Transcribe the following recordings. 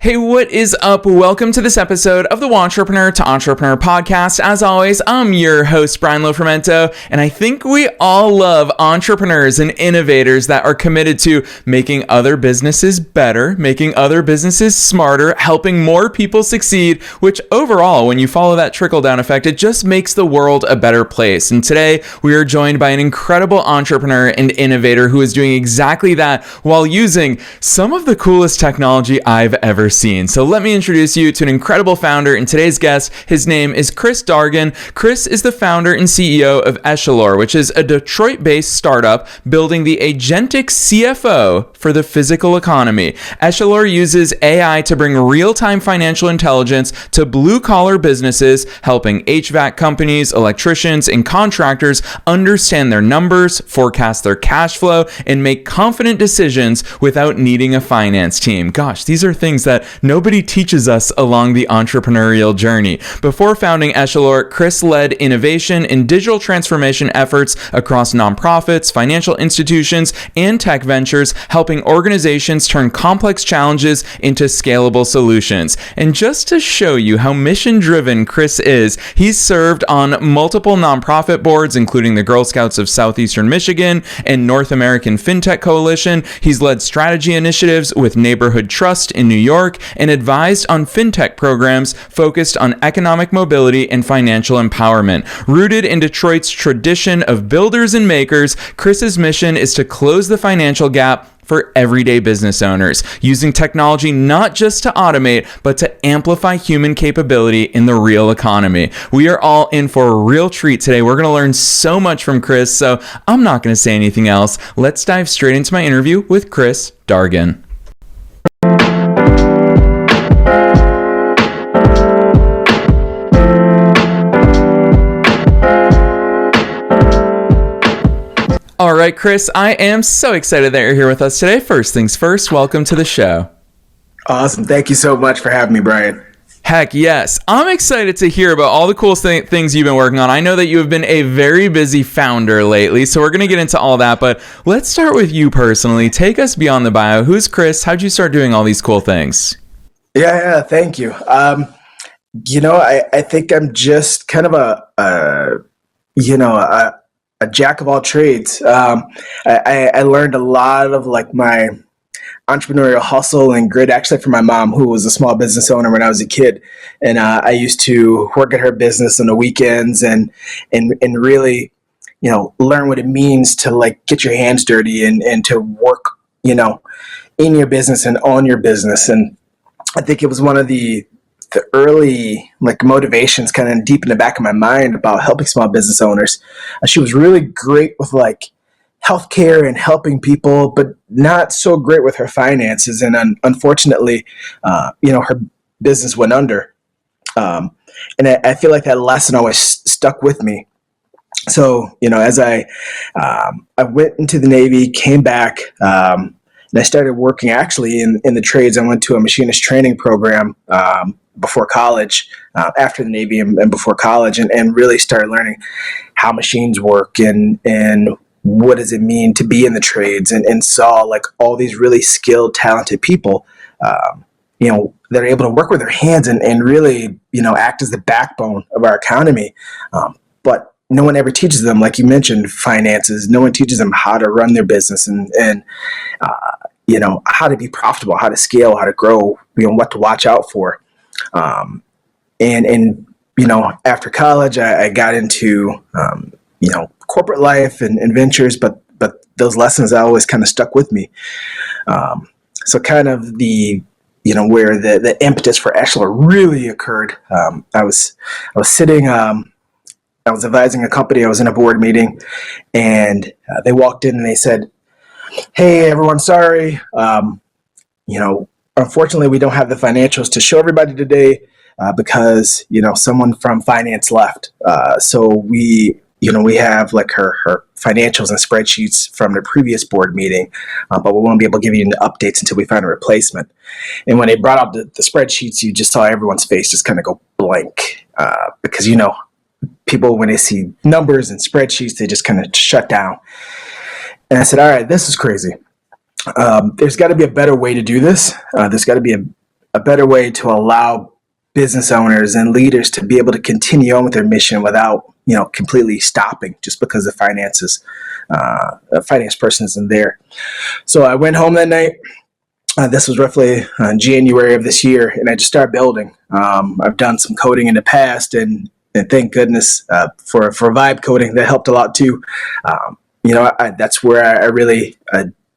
Hey, what is up? Welcome to this episode of the Entrepreneur to Entrepreneur podcast. As always, I'm your host, Brian Lofrumento, and I think we all love entrepreneurs and innovators that are committed to making other businesses better, making other businesses smarter, helping more people succeed, which overall, when you follow that trickle-down effect, it just makes the world a better place. And today, we are joined by an incredible entrepreneur and innovator who is doing exactly that while using some of the coolest technology I've ever seen. So let me introduce you to an incredible founder and today's guest. His name is Chris Dargin. Chris is the founder and CEO of Echelor, which is a Detroit-based startup building the Agentic CFO for the physical economy. Echelor uses AI to bring real-time financial intelligence to blue-collar businesses, helping HVAC companies, electricians, and contractors understand their numbers, forecast their cash flow, and make confident decisions without needing a finance team. Gosh, these are things that nobody teaches us along the entrepreneurial journey. Before founding Echelor, Chris led innovation and digital transformation efforts across nonprofits, financial institutions, and tech ventures, helping organizations turn complex challenges into scalable solutions. And just to show you how mission-driven Chris is, he's served on multiple nonprofit boards, including the Girl Scouts of Southeastern Michigan and North American FinTech Coalition. He's led strategy initiatives with Neighborhood Trust in New York and advised on fintech programs focused on economic mobility and financial empowerment. Rooted in Detroit's tradition of builders and makers, Chris's mission is to close the financial gap for everyday business owners, using technology not just to automate, but to amplify human capability in the real economy. We are all in for a real treat today. We're going to learn so much from Chris, so I'm not going to say anything else. Let's dive straight into my interview with Chris Dargin. All right, Chris, I am so excited that you're here with us today. First things first, welcome to the show. Awesome. Thank you so much for having me, Brian. Heck yes. I'm excited to hear about all the cool things you've been working on. I know that you have been a very busy founder lately, so we're going to get into all that, but let's start with you personally. Take us beyond the bio. Who's Chris? How'd you start doing all these cool things? Yeah, thank you. I think I'm just kind of a jack of all trades. I learned a lot of like my entrepreneurial hustle and grit actually from my mom, who was a small business owner when I was a kid. And I used to work at her business on the weekends and really, learn what it means to like get your hands dirty and to work, in your business and on your business. And I think it was one of the early like motivations kind of deep in the back of my mind about helping small business owners. She was really great with like healthcare and helping people, but not so great with her finances. And unfortunately, her business went under. And I feel like that lesson always stuck with me. So, as I went into the Navy, came back, and I started working actually in the trades. I went to a machinist training program before college, after the Navy and before college, and really started learning how machines work and what does it mean to be in the trades, and saw like all these really skilled, talented people, that are able to work with their hands and really, act as the backbone of our economy. But no one ever teaches them, like you mentioned, finances. No one teaches them how to run their business and how to be profitable, how to scale, how to grow, what to watch out for. After college, I got into, corporate life and ventures, but those lessons always kind of stuck with me. So kind of where the impetus for Echelor really occurred. I was sitting, I was advising a company. I was in a board meeting, and they walked in and they said, "Hey, everyone, sorry. Unfortunately, we don't have the financials to show everybody today because, someone from finance left. So we have like her financials and spreadsheets from the previous board meeting, but we won't be able to give you the updates until we find a replacement." And when they brought up the spreadsheets, you just saw everyone's face just kind of go blank because, people, when they see numbers and spreadsheets, they just kind of shut down. And I said, all right, this is crazy. There's got to be a better way to do this. There's got to be a better way to allow business owners and leaders to be able to continue on with their mission without, completely stopping just because the a finance person isn't there. So I went home that night. This was roughly January of this year, and I just started building. I've done some coding in the past, and thank goodness for vibe coding that helped a lot too. That's where I really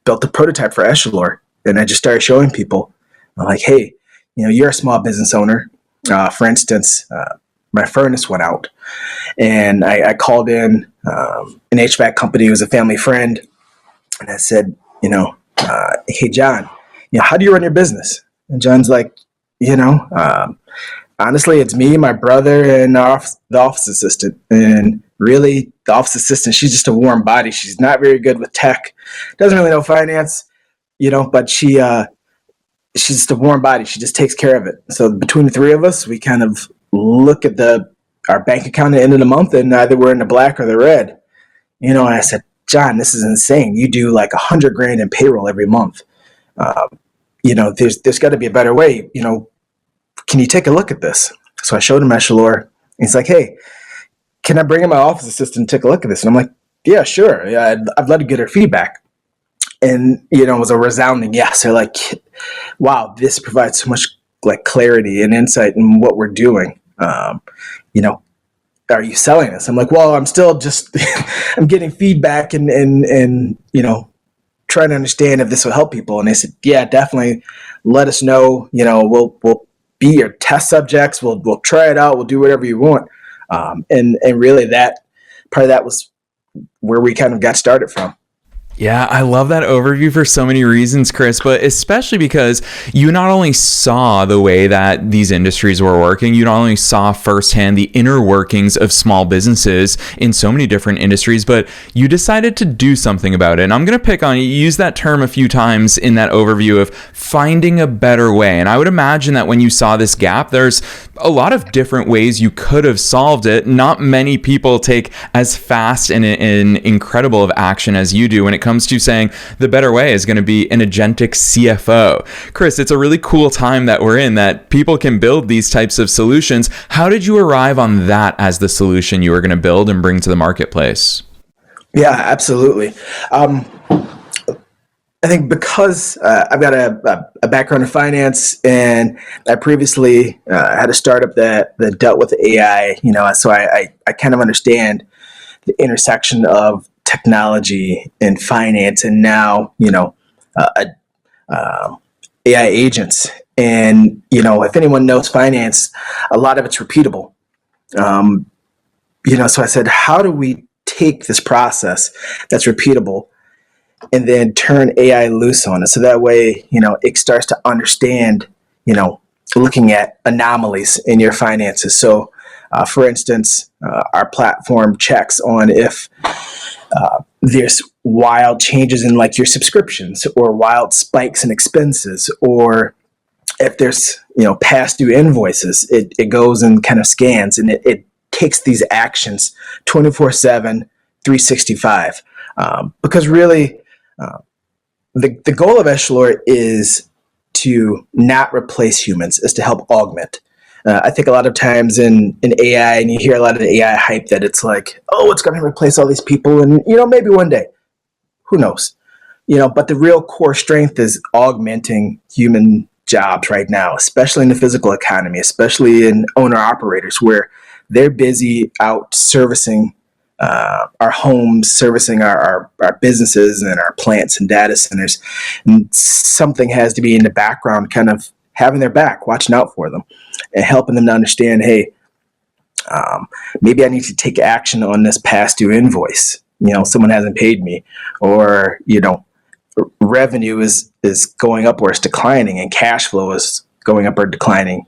built the prototype for Echelor, and I just started showing people. I'm like, hey, you're a small business owner. For instance, my furnace went out, and I called in an HVAC company who was a family friend, and I said, hey, John, how do you run your business? And John's like, honestly, it's me, my brother, and the office assistant. And really, the office assistant, she's just a warm body. She's not very good with tech, doesn't really know finance, but she's just a warm body. She just takes care of it. So between the three of us, we kind of look at our bank account at the end of the month, and either we're in the black or the red. And I said, John, this is insane. You do like $100,000 in payroll every month. There's got to be a better way. Can you take a look at this? So I showed him Echelor, and he's like, hey, can I bring in my office assistant and take a look at this? And I'm like, yeah, sure. Yeah, I'd love to get her feedback. And, it was a resounding yes. They're like, wow, this provides so much like clarity and insight in what we're doing. Are you selling this? I'm like, well, I'm still just, I'm getting feedback and trying to understand if this will help people. And they said, yeah, definitely let us know, we'll be your test subjects. We'll try it out. We'll do whatever you want. And really that part of that was where we kind of got started from. Yeah, I love that overview for so many reasons, Chris, but especially because you not only saw the way that these industries were working, you not only saw firsthand the inner workings of small businesses in so many different industries, but you decided to do something about it. And I'm going to pick on you use that term a few times in that overview of finding a better way. And I would imagine that when you saw this gap, there's a lot of different ways you could have solved it. Not many people take as fast and incredible of action as you do when it comes to saying the better way is going to be an agentic CFO. Chris, it's a really cool time that we're in that people can build these types of solutions. How did you arrive on that as the solution you were going to build and bring to the marketplace? Yeah, absolutely. I think because I've got a background in finance, and I previously had a startup that dealt with AI, so I kind of understand the intersection of technology and finance, and now AI agents. And if anyone knows finance, a lot of it's repeatable. So I said, how do we take this process that's repeatable and then turn AI loose on it, so that way it starts to understand looking at anomalies in your finances. So for instance, our platform checks on if there's wild changes in like your subscriptions, or wild spikes in expenses, or if there's past due invoices. It goes and kind of scans, and it takes these actions 24/7, 365. Because really, the goal of Echelor is to not replace humans, is to help augment. I think a lot of times in AI, and you hear a lot of the AI hype that it's like, oh, it's going to replace all these people, and maybe one day, who knows? But the real core strength is augmenting human jobs right now, especially in the physical economy, especially in owner operators, where they're busy out servicing our homes, servicing our businesses and our plants and data centers. And something has to be in the background, kind of having their back, watching out for them, and helping them to understand, hey, maybe I need to take action on this past due invoice. Someone hasn't paid me, or, revenue is going up or it's declining, and cash flow is going up or declining.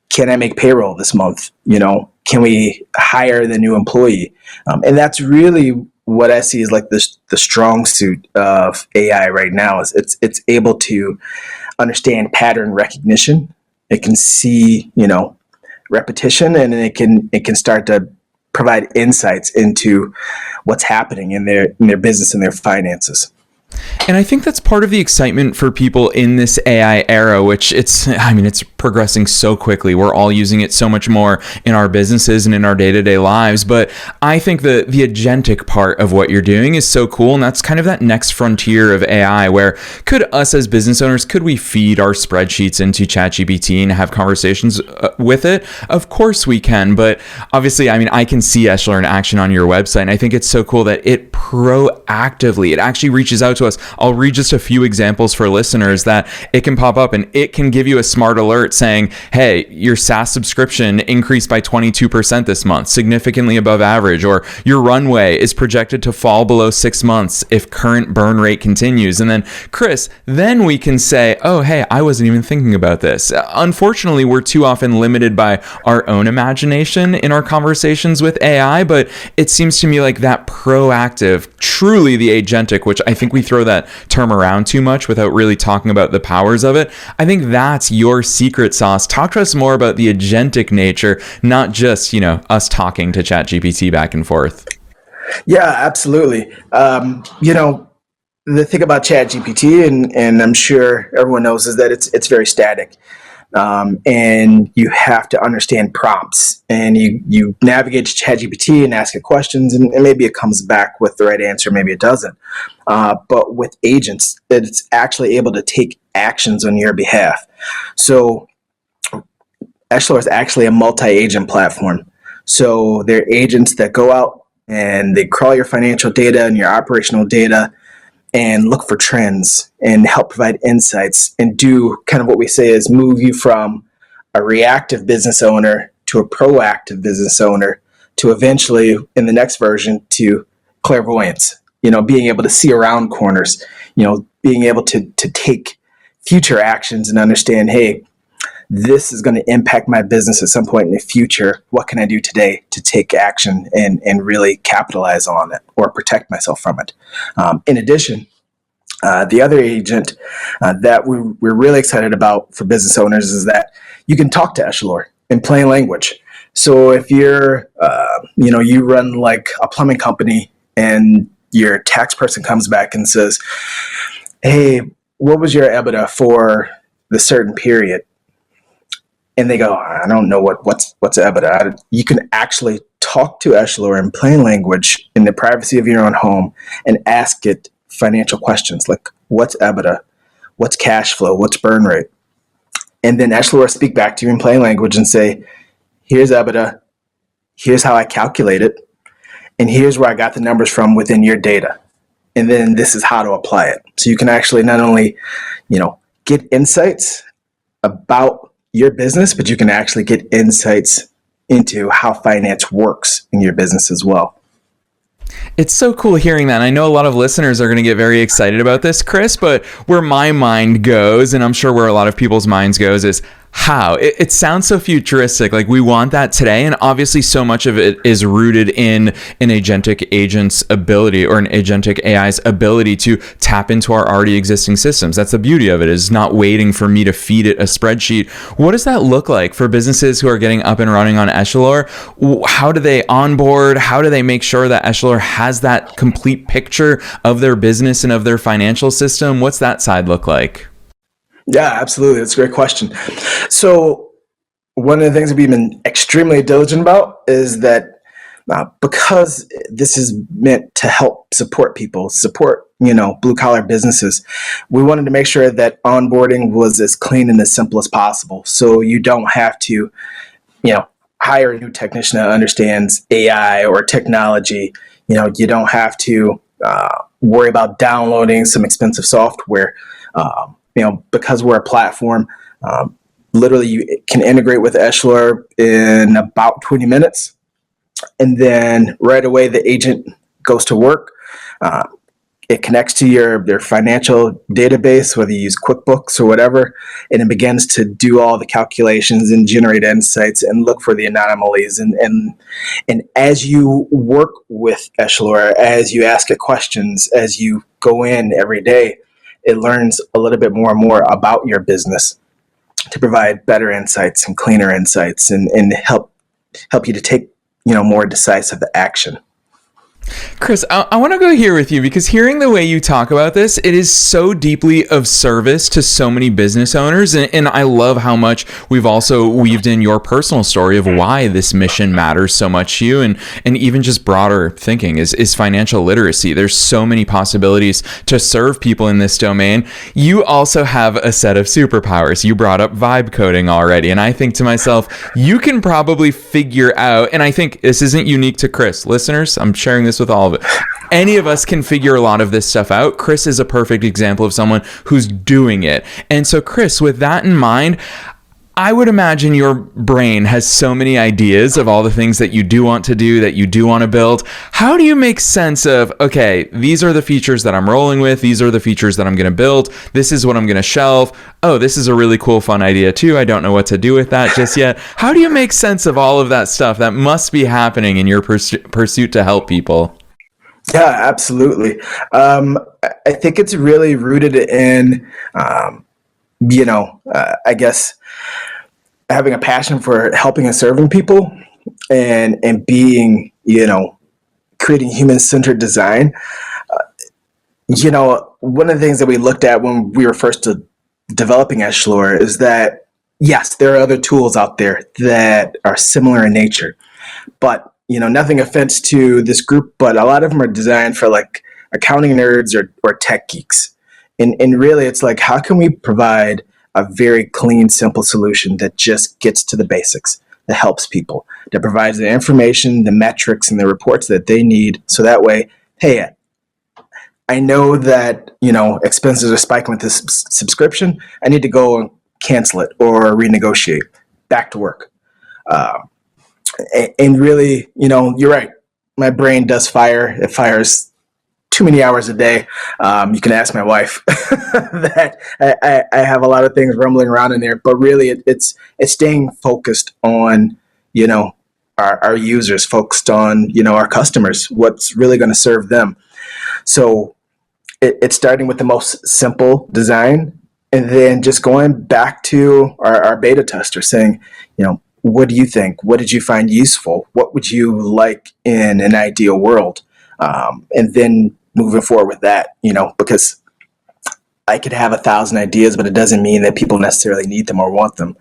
Can I make payroll this month? Can we hire the new employee? And that's really what I see is like the strong suit of AI right now. Is it's able to understand pattern recognition. It can see repetition, and it can start to provide insights into what's happening in their business and their finances. And I think that's part of the excitement for people in this AI era, which it's progressing so quickly. We're all using it so much more in our businesses and in our day-to-day lives. But I think the agentic part of what you're doing is so cool. And that's kind of that next frontier of AI where could us as business owners, could we feed our spreadsheets into ChatGPT and have conversations with it? Of course we can. But obviously, I can see Echelor in action on your website. And I think it's so cool that it proactively, it actually reaches out to us. I'll read just a few examples for listeners that it can pop up and it can give you a smart alert saying, hey, your SaaS subscription increased by 22% this month, significantly above average, or your runway is projected to fall below 6 months if current burn rate continues. And then, Chris, then we can say, oh, hey, I wasn't even thinking about this. Unfortunately, we're too often limited by our own imagination in our conversations with AI, but it seems to me like that proactive, truly the agentic, which I think we throw that term around too much without really talking about the powers of it. I think that's your secret sauce. Talk to us more about the agentic nature, not just, us talking to ChatGPT back and forth. Yeah, absolutely. The thing about ChatGPT, and I'm sure everyone knows, is that it's very static. And you have to understand prompts, and you navigate to ChatGPT and ask it questions, and maybe it comes back with the right answer, maybe it doesn't. But with agents, it's actually able to take actions on your behalf. So Echelor is actually a multi-agent platform. So they're agents that go out and they crawl your financial data and your operational data and look for trends and help provide insights and do kind of what we say is move you from a reactive business owner to a proactive business owner to eventually, in the next version, to clairvoyance, being able to see around corners, being able to take future actions and understand, hey, this is going to impact my business at some point in the future. What can I do today to take action and really capitalize on it or protect myself from it? In addition, the other agent that we're really excited about for business owners is that you can talk to Echelor in plain language. So if you're, you run like a plumbing company and your tax person comes back and says, hey, what was your EBITDA for the certain period? And they go, I don't know what's EBITDA. You can actually talk to Echelor in plain language in the privacy of your own home and ask it financial questions like, what's EBITDA? What's cash flow? What's burn rate? And then Echelor will speak back to you in plain language and say, here's EBITDA. Here's how I calculate it. And here's where I got the numbers from within your data. And then this is how to apply it. So you can actually not only, get insights about your business, but you can actually get insights into how finance works in your business as well. It's so cool hearing that. I know a lot of listeners are going to get very excited about this, Chris, but where my mind goes, and I'm sure where a lot of people's minds goes, is how it sounds so futuristic. Like we want that today. And obviously so much of it is rooted in an agentic agent's ability or an agentic AI's ability to tap into our already existing systems. That's the beauty of it, is not waiting for me to feed it a spreadsheet. What does that look like for businesses who are getting up and running on Echelor? How do they onboard? How do they make sure that Echelor has that complete picture of their business and of their financial system? What's that side look like? Yeah, absolutely. That's a great question. So one of the things that we've been extremely diligent about is that because this is meant to help support people, blue collar businesses, we wanted to make sure that onboarding was as clean and as simple as possible. So you don't have to, hire a new technician that understands AI or technology. You don't have to worry about downloading some expensive software. Because we're a platform, literally you can integrate with Echelor in about 20 minutes. And then right away, the agent goes to work. It connects to their financial database, whether you use QuickBooks or whatever, and it begins to do all the calculations and generate insights and look for the anomalies. And as you work with Echelor, as you ask it questions, as you go in every day, it learns a little bit more and more about your business to provide better insights and cleaner insights and help you to take, more decisive action. Chris, I want to go here with you because hearing the way you talk about this, it is so deeply of service to so many business owners. And I love how much we've also weaved in your personal story of why this mission matters so much to you. And even just broader thinking is financial literacy. There's so many possibilities to serve people in this domain. You also have a set of superpowers. You brought up vibe coding already. And I think to myself, you can probably figure out, and I think this isn't unique to Chris. Listeners, I'm sharing this with all of it. Any of us can figure a lot of this stuff out. Chris is a perfect example of someone who's doing it. And so, Chris, with that in mind, I would imagine your brain has so many ideas of all the things that you do want to do, that you do want to build. How do you make sense of, okay, these are the features that I'm rolling with. These are the features that I'm going to build. This is what I'm going to shelve. Oh, this is a really cool, fun idea too. I don't know what to do with that just yet. How do you make sense of all of that stuff that must be happening in your pursuit to help people? Yeah, absolutely. I think it's really rooted in, I guess having a passion for helping and serving people, and being, creating human-centered design. One of the things that we looked at when we were first developing Echelor is that, yes, there are other tools out there that are similar in nature, but nothing offense to this group, but a lot of them are designed for like accounting nerds or tech geeks. And really it's like, how can we provide a very clean, simple solution that just gets to the basics, that helps people, that provides the information, the metrics, and the reports that they need. So that way, hey, I know that, expenses are spiking with this subscription. I need to go and cancel it or renegotiate. Back to work. And really, you're right. My brain does fire. It fires too many hours a day. You can ask my wife that I have a lot of things rumbling around in there, but really it's staying focused on, our users, focused on, our customers, what's really going to serve them. So it's starting with the most simple design, and then just going back to our beta tester saying, what do you think? What did you find useful? What would you like in an ideal world? And then moving forward with that, because I could have 1,000 ideas, but it doesn't mean that people necessarily need them or want them.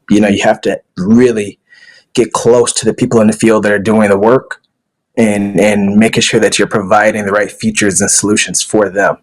You have to really get close to the people in the field that are doing the work, and making sure that you're providing the right features and solutions for them.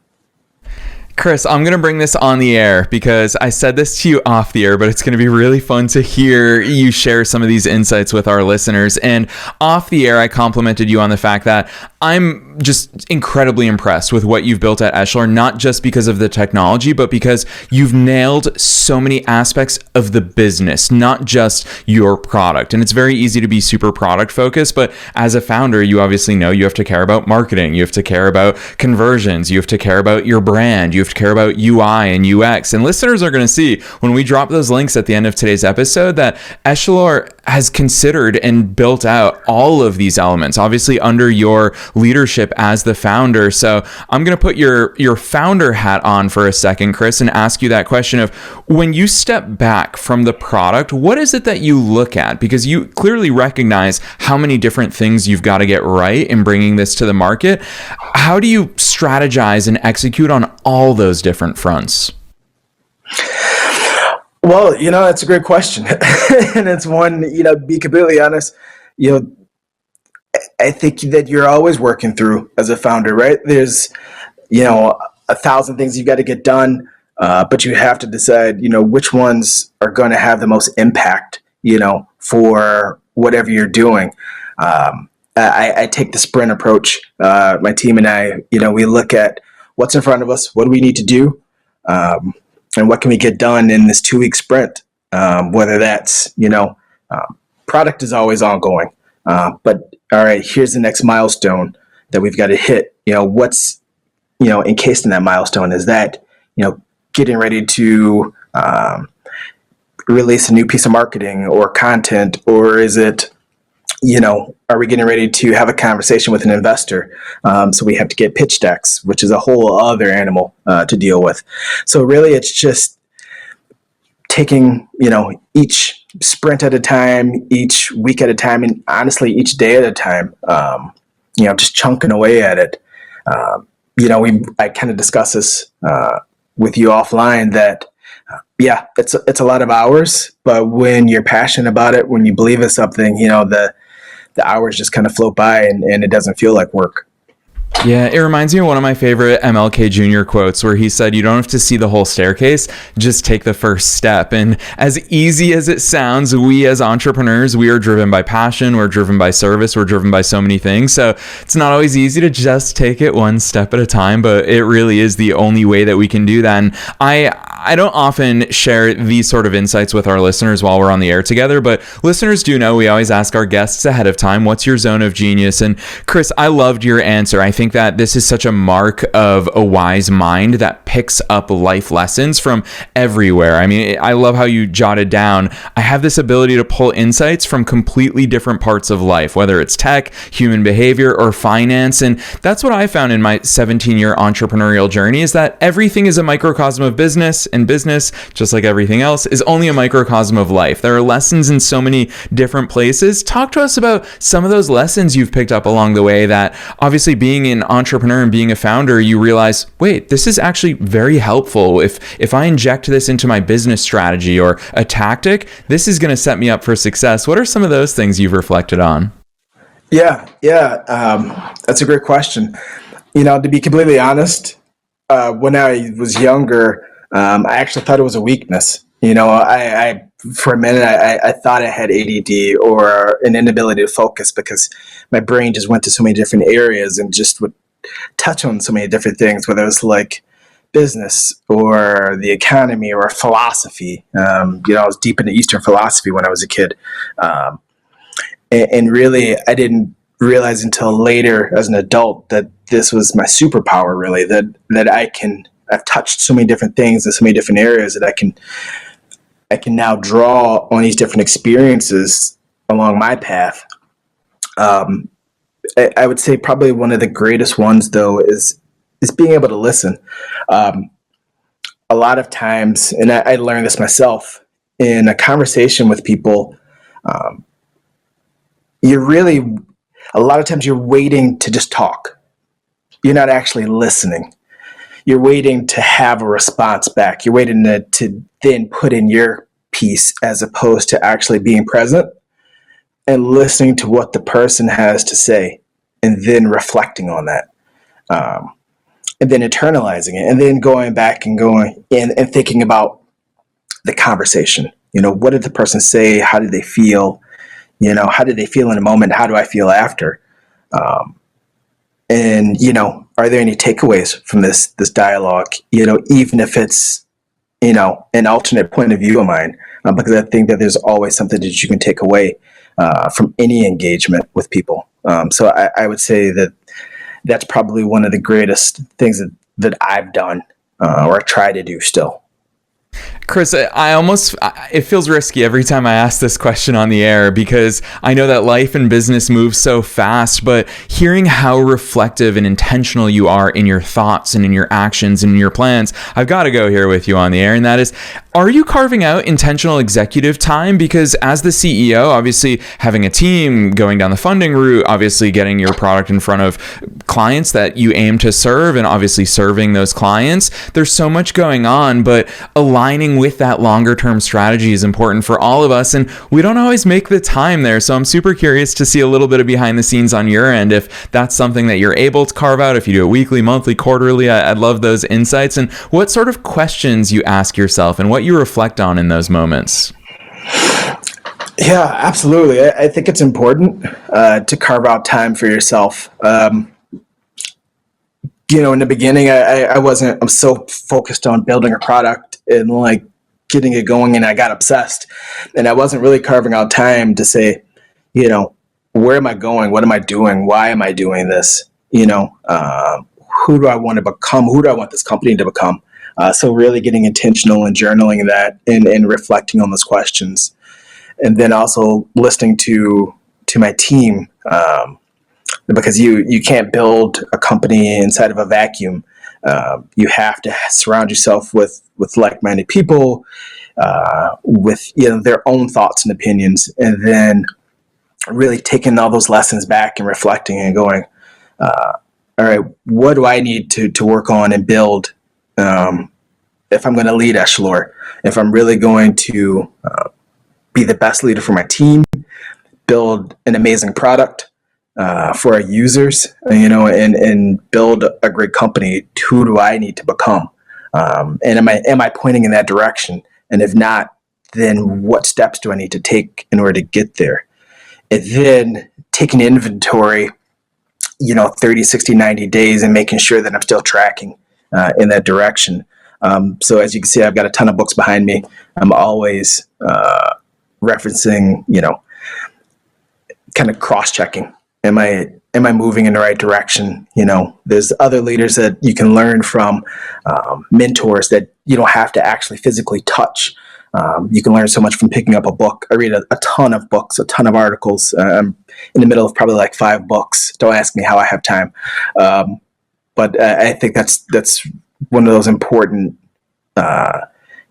Chris, I'm going to bring this on the air because I said this to you off the air, but it's going to be really fun to hear you share some of these insights with our listeners. And off the air, I complimented you on the fact that I'm just incredibly impressed with what you've built at Echelor, not just because of the technology, but because you've nailed so many aspects of the business, not just your product. And it's very easy to be super product focused, but as a founder, you obviously know you have to care about marketing, you have to care about conversions, you have to care about your brand, you have to care about UI and UX. And listeners are going to see when we drop those links at the end of today's episode that Echelor has considered and built out all of these elements, obviously under your leadership as the founder. So I'm going to put your founder hat on for a second, Chris, and ask you that question of, when you step back from the product, what is it that you look at? Because you clearly recognize how many different things you've got to get right in bringing this to the market. How do you strategize and execute on all those different fronts? Well, that's a great question. And it's one, be completely honest, I think that you're always working through as a founder, right? There's, 1,000 things you've got to get done, but you have to decide, which ones are going to have the most impact, for whatever you're doing. I take the sprint approach. My team and I, we look at what's in front of us, what do we need to do, and what can we get done in this 2-week sprint. Whether that's, product is always ongoing, but all right, here's the next milestone that we've got to hit. What's, encased in that milestone? Is that, getting ready to release a new piece of marketing or content, or is it, are we getting ready to have a conversation with an investor? So we have to get pitch decks, which is a whole other animal to deal with. So really, it's just taking, each sprint at a time, each week at a time, and honestly, each day at a time. just chunking away at it. I kind of discussed this with you offline that, it's a lot of hours, but when you're passionate about it, when you believe in something, the hours just kind of float by and it doesn't feel like work. Yeah, it reminds me of one of my favorite MLK Jr. quotes where he said, you don't have to see the whole staircase, just take the first step. And as easy as it sounds, we as entrepreneurs, we are driven by passion, we're driven by service, we're driven by so many things. So it's not always easy to just take it one step at a time, but it really is the only way that we can do that. And I don't often share these sort of insights with our listeners while we're on the air together, but listeners do know we always ask our guests ahead of time, what's your zone of genius? And Chris, I loved your answer. I think that this is such a mark of a wise mind that picks up life lessons from everywhere. I mean, I love how you jotted down, I have this ability to pull insights from completely different parts of life, whether it's tech, human behavior, or finance. And that's what I found in my 17-year entrepreneurial journey, is that everything is a microcosm of business, and business, just like everything else, is only a microcosm of life. There are lessons in so many different places. Talk to us about some of those lessons you've picked up along the way that obviously being an entrepreneur and being a founder, you realize, wait, this is actually very helpful. If I inject this into my business strategy or a tactic, this is going to set me up for success. What are some of those things you've reflected on? Yeah. That's a great question. To be completely honest, when I was younger, I actually thought it was a weakness. I for a minute, I thought I had ADD or an inability to focus because my brain just went to so many different areas and just would touch on so many different things, whether it was like business or the economy or philosophy. I was deep into Eastern philosophy when I was a kid. And really, I didn't realize until later as an adult that this was my superpower, really, that I've touched so many different things in so many different areas that I can now draw on these different experiences along my path. I would say probably one of the greatest ones, though, is being able to listen. A lot of times, and I learned this myself, in a conversation with people, a lot of times you're waiting to just talk. You're not actually listening. You're waiting to have a response back. You're waiting to then put in your piece as opposed to actually being present and listening to what the person has to say and then reflecting on that. And then internalizing it and then going back and going and thinking about the conversation. What did the person say? How did they feel? How did they feel in a moment? How do I feel after? And are there any takeaways from this dialogue? Even if it's an alternate point of view of mine, because I think that there's always something that you can take away from any engagement with people. So I would say that that's probably one of the greatest things that I've done or try to do still. Chris, it feels risky every time I ask this question on the air because I know that life and business move so fast, but hearing how reflective and intentional you are in your thoughts and in your actions and in your plans, I've got to go here with you on the air. And that is, are you carving out intentional executive time? Because as the CEO, obviously having a team, going down the funding route, obviously getting your product in front of clients that you aim to serve and obviously serving those clients, there's so much going on, but aligning with that longer term strategy is important for all of us. And we don't always make the time there. So I'm super curious to see a little bit of behind the scenes on your end. If that's something that you're able to carve out, if you do it weekly, monthly, quarterly, I'd love those insights and what sort of questions you ask yourself and what you reflect on in those moments. Yeah, absolutely. I think it's important to carve out time for yourself. In the beginning, I'm so focused on building a product and like getting it going, and I got obsessed, and I wasn't really carving out time to say, where am I going? What am I doing? Why am I doing this? Who do I want to become? Who do I want this company to become? So really getting intentional and journaling that and reflecting on those questions, and then also listening to my team. Because you can't build a company inside of a vacuum. You have to surround yourself with like-minded people, with their own thoughts and opinions, and then really taking all those lessons back and reflecting and going, all right, what do I need to work on and build if I'm going to lead Echelor, if I'm really going to be the best leader for my team, build an amazing product for our users, and build a great company. Who do I need to become? And am I pointing in that direction? And if not, then what steps do I need to take in order to get there? And then taking inventory, 30, 60, 90 days and making sure that I'm still tracking in that direction. So as you can see, I've got a ton of books behind me. I'm always referencing, kind of cross-checking. Am I moving in the right direction? There's other leaders that you can learn from, mentors that you don't have to actually physically touch. You can learn so much from picking up a book. I read a ton of books, a ton of articles. I'm in the middle of probably like 5 books. Don't ask me how I have time. But I think that's one of those important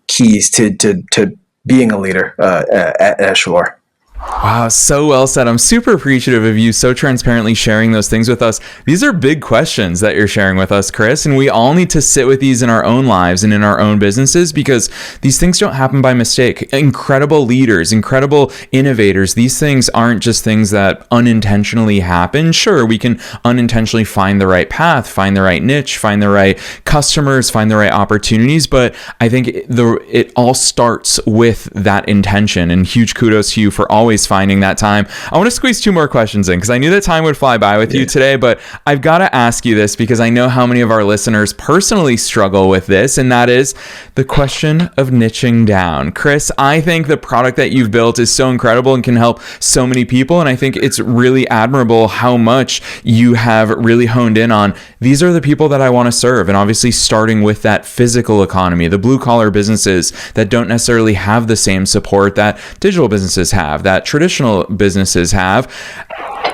keys to being a leader at Echelor. Wow, so well said. I'm super appreciative of you so transparently sharing those things with us. These are big questions that you're sharing with us, Chris, and we all need to sit with these in our own lives and in our own businesses because these things don't happen by mistake. Incredible leaders, incredible innovators, these things aren't just things that unintentionally happen. Sure, we can unintentionally find the right path, find the right niche, find the right customers, find the right opportunities, but I think it all starts with that intention, and huge kudos to you for always finding that time. I want to squeeze 2 more questions in because I knew that time would fly by with you today, but I've got to ask you this because I know how many of our listeners personally struggle with this, and that is the question of niching down. Chris, I think the product that you've built is so incredible and can help so many people, and I think it's really admirable how much you have really honed in on these are the people that I want to serve, and obviously starting with that physical economy, the blue collar businesses that don't necessarily have the same support that digital businesses have, that traditional businesses have.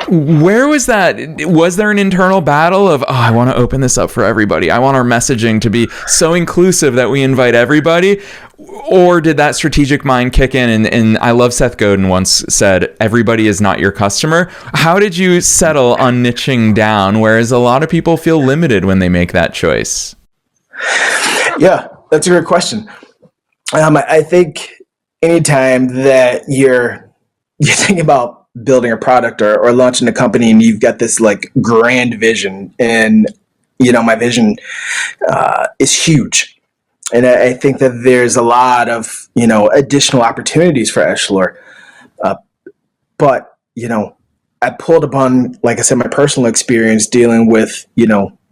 Where was that? Was there an internal battle of, I want to open this up for everybody. I want our messaging to be so inclusive that we invite everybody. Or did that strategic mind kick in? And I love Seth Godin once said, everybody is not your customer. How did you settle on niching down? Whereas a lot of people feel limited when they make that choice. Yeah, that's a great question. I think anytime that you're thinking about building a product or launching a company and you've got this like grand vision, and my vision is huge, and I think that there's a lot of additional opportunities for Echelor, but I pulled upon, like I said, my personal experience dealing with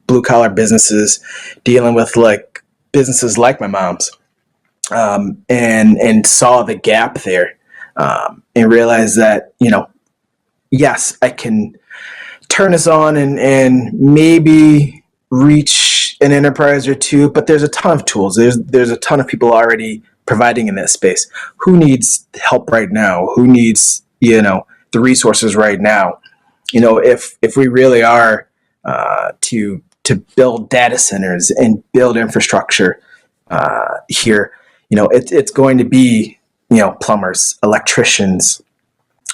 blue collar businesses, dealing with like businesses like my mom's, and saw the gap there. And realize that, yes, I can turn this on and maybe reach an enterprise or 2, but there's a ton of tools. There's a ton of people already providing in that space. Who needs help right now? Who needs, the resources right now? If we really are to build data centers and build infrastructure here, it's going to be plumbers, electricians,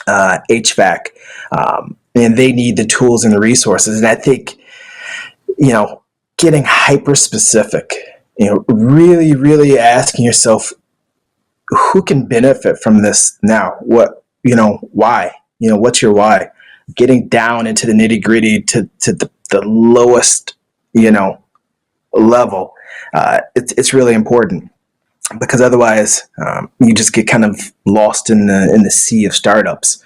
HVAC, and they need the tools and the resources. And I think, getting hyper specific, really, really asking yourself, who can benefit from this now? What, why? What's your why? Getting down into the nitty gritty to the lowest, level. It's really important. Because otherwise, you just get kind of lost in the sea of startups.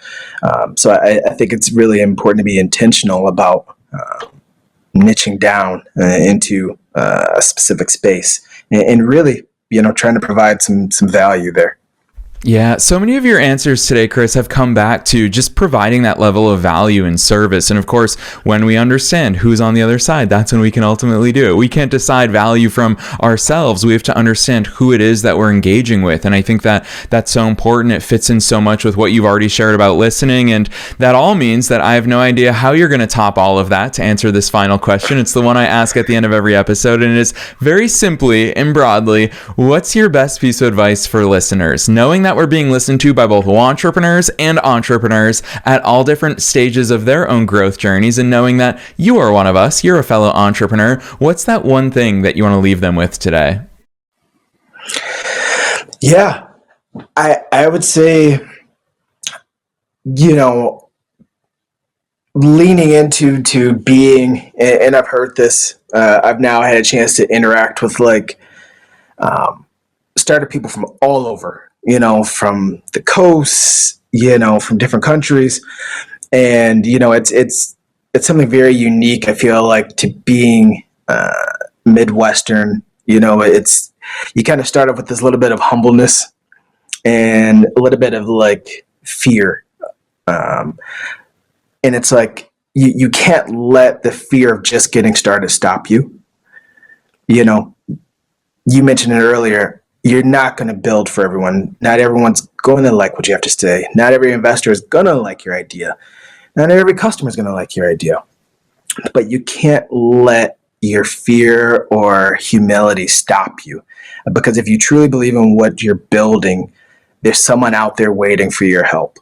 So I think it's really important to be intentional about niching down into a specific space and really, trying to provide some value there. Yeah, so many of your answers today, Chris, have come back to just providing that level of value and service. And of course, when we understand who's on the other side, that's when we can ultimately do it. We can't decide value from ourselves. We have to understand who it is that we're engaging with. And I think that that's so important. It fits in so much with what you've already shared about listening. And that all means that I have no idea how you're going to top all of that to answer this final question. It's the one I ask at the end of every episode. And it is very simply and broadly, what's your best piece of advice for listeners? Knowing that that we're being listened to by both entrepreneurs and entrepreneurs at all different stages of their own growth journeys, and knowing that you are one of us, you're a fellow entrepreneur, what's that one thing that you want to leave them with today? Yeah, I would say, leaning into being, and I've heard this, I've now had a chance to interact with startup people from all over, from the coast, from different countries. And, it's something very unique, I feel like, to being Midwestern. You kind of start off with this little bit of humbleness and a little bit of fear. And it's you can't let the fear of just getting started stop you. You mentioned it earlier, you're not going to build for everyone. Not everyone's going to like what you have to say. Not every investor is going to like your idea. Not every customer is going to like your idea. But you can't let your fear or humility stop you. Because if you truly believe in what you're building, there's someone out there waiting for your help.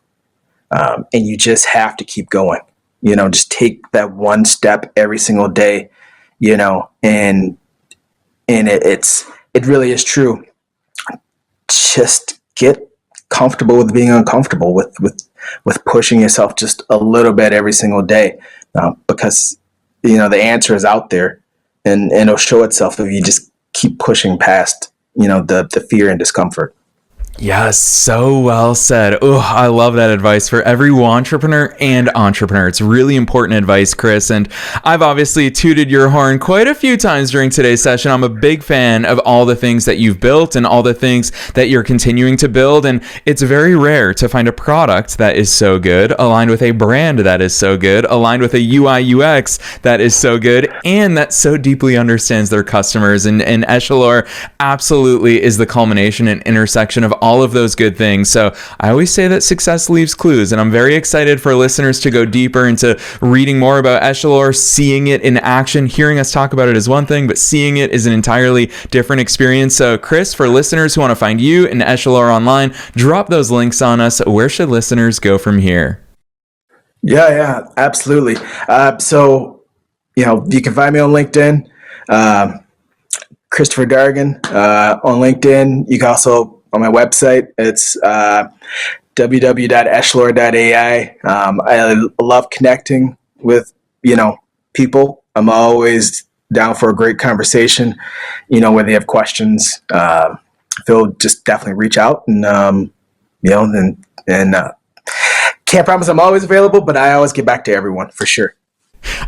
And you just have to keep going. Just take that one step every single day, and it really is true. Just get comfortable with being uncomfortable, with pushing yourself just a little bit every single day, because the answer is out there, and it'll show itself if you just keep pushing past the fear and discomfort. Yes, so well said. Oh, I love that advice for every entrepreneur and entrepreneur. It's really important advice, Chris. And I've obviously tooted your horn quite a few times during today's session. I'm a big fan of all the things that you've built and all the things that you're continuing to build. And it's very rare to find a product that is so good, aligned with a brand that is so good, aligned with a UI UX that is so good, and that so deeply understands their customers. And Echelor absolutely is the culmination and intersection of all of those good things. So I always say that success leaves clues, and I'm very excited for listeners to go deeper into reading more about Echelor, seeing it in action. Hearing us talk about it is one thing, but seeing it is an entirely different experience. So Chris, for listeners who want to find you and Echelor online, drop those links on us. Where should listeners go from here? Yeah, absolutely. So you can find me on LinkedIn, Christopher Dargin, on LinkedIn. You can also, on my website, it's www.echelor.ai. I love connecting with people. I'm always down for a great conversation. When they have questions, just definitely reach out, and can't promise I'm always available, but I always get back to everyone for sure.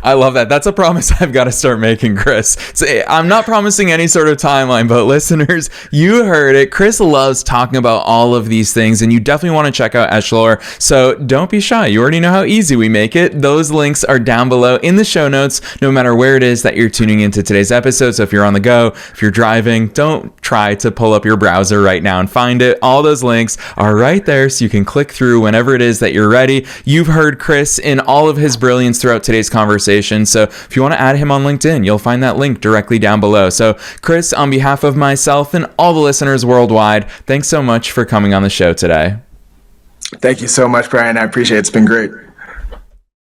I love that. That's a promise I've got to start making, Chris. So I'm not promising any sort of timeline, but listeners, you heard it. Chris loves talking about all of these things, and you definitely want to check out Echelor. So don't be shy. You already know how easy we make it. Those links are down below in the show notes, no matter where it is that you're tuning into today's episode. So if you're on the go, if you're driving, don't try to pull up your browser right now and find it. All those links are right there, so you can click through whenever it is that you're ready. You've heard Chris in all of his brilliance throughout today's conversation. So if you want to add him on LinkedIn, you'll find that link directly down below. So Chris, on behalf of myself and all the listeners worldwide, thanks so much for coming on the show today. Thank you so much, Brian. I appreciate it. It's been great.